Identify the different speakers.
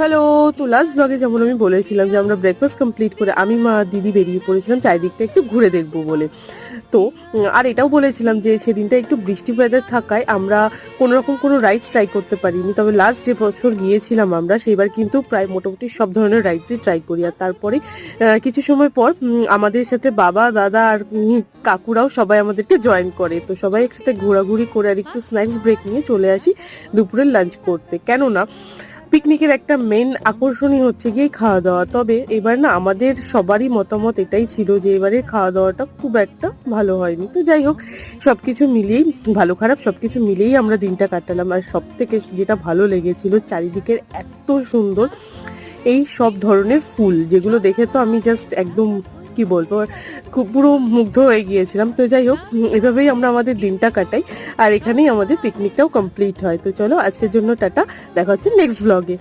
Speaker 1: Hello. তো last ব্লগে যেমন আমি বলেছিলাম যে আমরা ব্রেকফাস্ট কমপ্লিট করে আমি মা দিদি বেরিয়ে পড়েছিলাম চারিদিকটা একটু ঘুরে দেখবো বলে। তো আর এটাও বলেছিলাম যে সেদিনটা একটু বৃষ্টি ওয়েদার থাকায় আমরা কোনোরকম কোনো রাইডস ট্রাই করতে পারিনি, তবে লাস্ট যে বছর গিয়েছিলাম আমরা সেইবার কিন্তু প্রায় মোটামুটি সব ধরনের রাইডসই ট্রাই করি। আর তারপরে কিছু সময় পর আমাদের সাথে বাবা দাদা আর কাকুরাও সবাই আমাদেরকে জয়েন করে। তো সবাই একসাথে ঘোরাঘুরি করে আর একটু স্ন্যাক্স ব্রেক নিয়ে চলে আসি দুপুরের লাঞ্চ করতে। কেননা পিকনিকের একটা মেন আকর্ষণই হচ্ছে গিয়ে খাওয়া দাওয়া। তবে এবার না আমাদের সবারই মতামত এটাই ছিল যে এবারে খাওয়া দাওয়াটা খুব একটা ভালো হয়নি। তো যাই হোক, সবকিছু মিলিয়েই ভালো খারাপ সবকিছু মিলিয়েই আমরা দিনটা কাটালাম। আর সব থেকে যেটা ভালো লেগেছিল চারিদিকের এত সুন্দর এই সব ধরনের ফুল, যেগুলো দেখে তো আমি জাস্ট একদম কি বলবো, খুব পুরো মুগ্ধ হয়ে গিয়েছিলাম। তো যাই হোক, এভাবেই আমরা আমাদের দিনটা কাটাই আর এখানেই আমাদের পিকনিকটাও কমপ্লিট হয়। তো চলো আজকের জন্য টাটা, দেখা হচ্ছে নেক্সট ব্লগে।